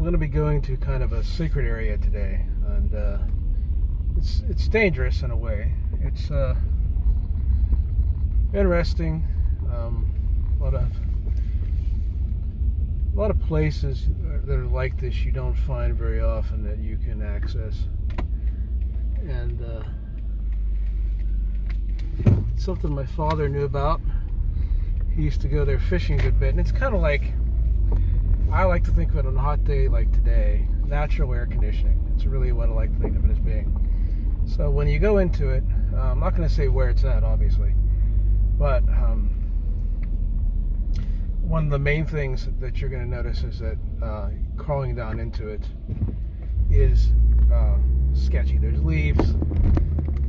I'm going to be going to kind of a secret area today, and it's dangerous in a way. It's interesting. A lot of places that are like this you don't find very often that you can access, and it's something my father knew about. He used to go there fishing a good bit, and it's kind of like, I like to think of it on a hot day like today, natural air conditioning. It's really what I like to think of it as being. So when you go into it, I'm not going to say where it's at, obviously, but one of the main things that you're going to notice is that crawling down into it is sketchy. There's leaves,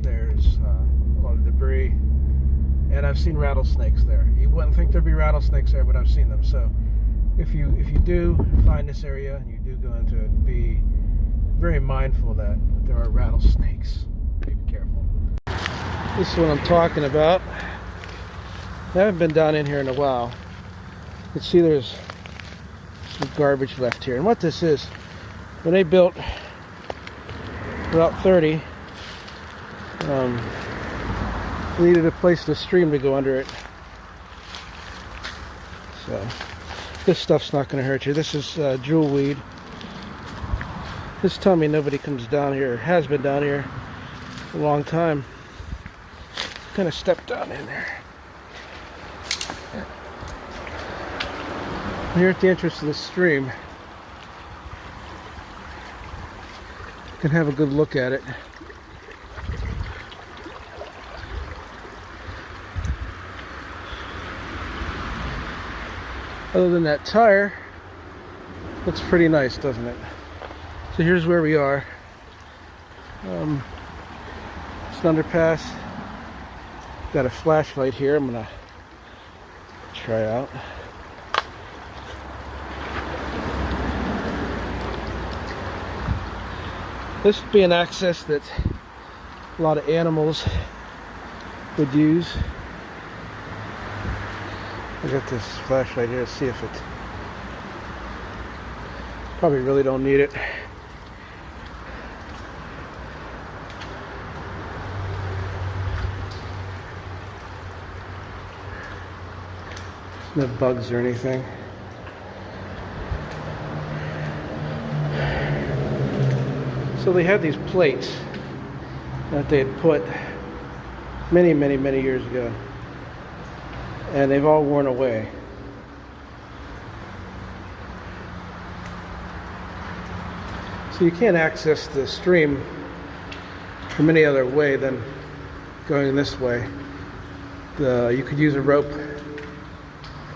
there's a lot of debris, and I've seen rattlesnakes there. You wouldn't think there'd be rattlesnakes there, but I've seen them. So if you do find this area and you do go into it, be very mindful that there are rattlesnakes. Be careful. This is what I'm talking about. I haven't been down in here in a while. You can see there's some garbage left here. And what this is, when they built Route 30, they needed a place to stream to go under it. So this stuff's not going to hurt you. This is jewelweed. Just tell me nobody comes down here, has been down here a long time. Kind of stepped down in there. Here at the entrance to the stream, you can have a good look at it. Other than that tire, looks pretty nice, doesn't it? So here's where we are. It's an underpass. Got a flashlight here I'm gonna try out. This would be an access that a lot of animals would use. I got this flashlight here to see if it, probably really don't need it. No bugs or anything. So they had these plates that they had put many years ago, and they've all worn away. So you can't access the stream from any other way than going this way. You could use a rope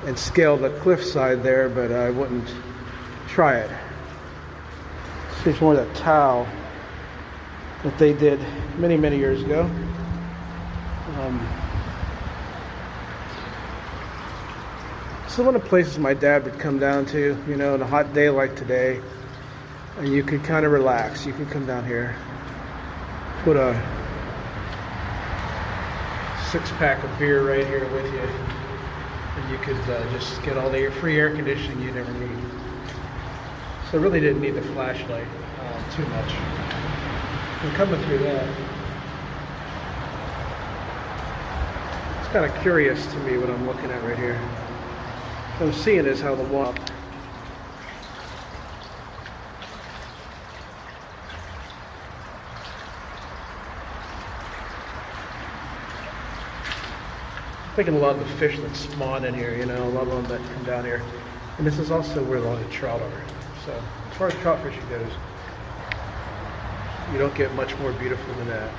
and scale the cliffside there, but I wouldn't try it. Here's more of that towel that they did many years ago. So one of the places my dad would come down to, you know, on a hot day like today, and you could kind of relax. You could come down here, put a 6-pack of beer right here with you, and you could just get all the free air conditioning you'd ever need. So I really didn't need the flashlight too much. And coming through that, it's kind of curious to me what I'm looking at right here. What I'm seeing is how the wall. I'm thinking a lot of the fish that spawn in here, you know, a lot of them that come down here. And this is also where a lot of trout are. So as far as trout fishing goes, you don't get much more beautiful than that.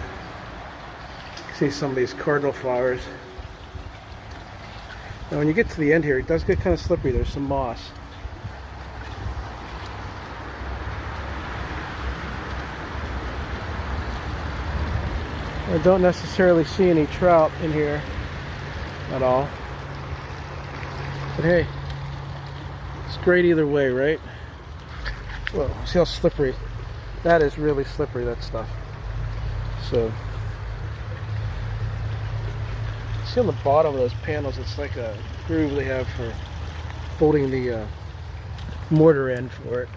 You see some of these cardinal flowers. Now when you get to the end here, it does get kind of slippery. There's some moss. I don't necessarily see any trout in here at all. But hey, it's great either way, right? Whoa, see how slippery? That is really slippery, that stuff. So, see on the bottom of those panels, it's like a groove they have for holding the mortar in for it.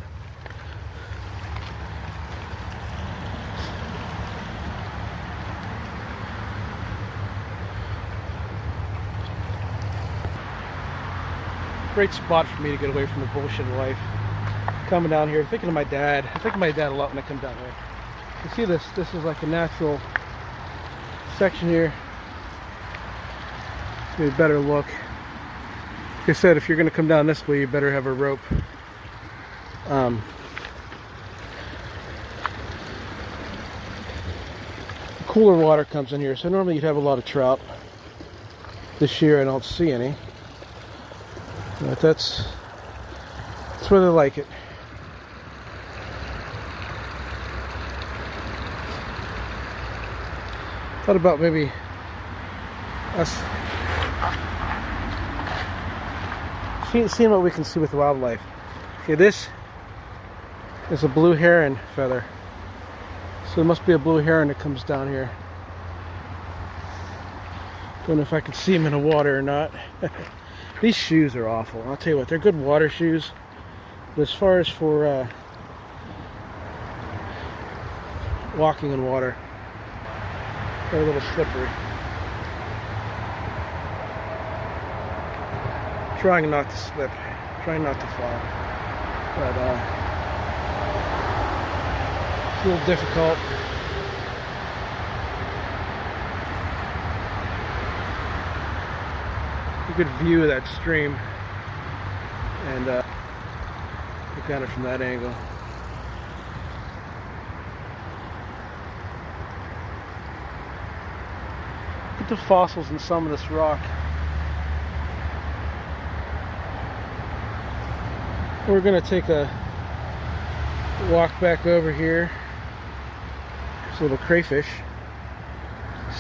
great spot for me to get away from the bullshit of life. Coming down here, thinking of my dad. I think of my dad a lot when I come down here. You see this? This is like a natural section here. Maybe a better look. Like I said, if you're going to come down this way, you better have a rope. Cooler water comes in here, so normally you'd have a lot of trout. This year I don't see any, but that's where they like it. Thought about maybe us seeing what we can see with wildlife. Okay, this is a blue heron feather. So there must be a blue heron that comes down here. Don't know if I can see him in the water or not. These shoes are awful. I'll tell you what, they're good water shoes. But as far as for walking in water, they're a little slippery. Trying not to slip, trying not to fall. But it's a little difficult. A good view of that stream, and look at it from that angle. Look at the fossils in some of this rock. We're gonna take a walk back over here. There's a little crayfish.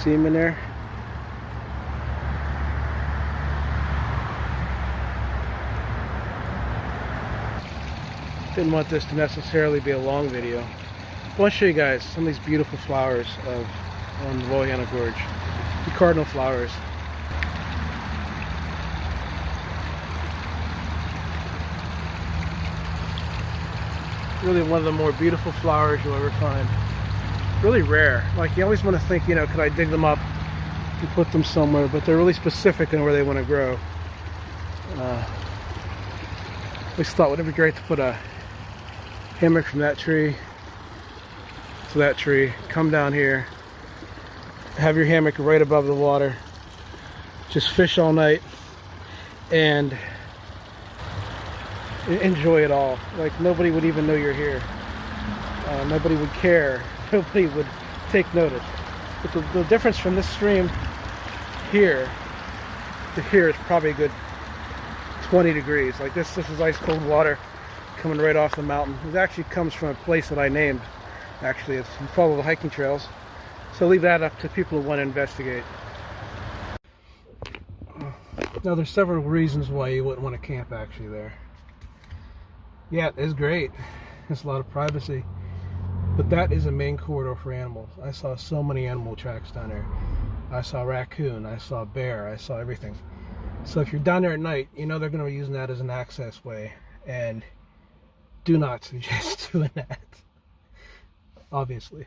See him in there? Didn't want this to necessarily be a long video. I want to show you guys some of these beautiful flowers on the Loyana Gorge. The cardinal flowers. Really one of the more beautiful flowers you'll ever find. Really rare. Like, you always want to think, you know, could I dig them up and put them somewhere, but they're really specific in where they want to grow. I always thought, wouldn't it be great to put a hammock from that tree to that tree, come down here, have your hammock right above the water, just fish all night, and enjoy it all. Like, nobody would even know you're here. Nobody would care. Nobody would take notice. But the difference from this stream here to here is probably a good 20 degrees. Like, this is ice cold water coming right off the mountain. It actually comes from a place that I named. Actually, it's, you follow the hiking trails. So leave that up to people who want to investigate. Now, there's several reasons why you wouldn't want to camp actually there. Yeah, it's great. There's a lot of privacy. But that is a main corridor for animals. I saw so many animal tracks down there. I saw raccoon, I saw bear, I saw everything. So if you're down there at night, you know they're going to be using that as an access way. And do not suggest doing that. Obviously.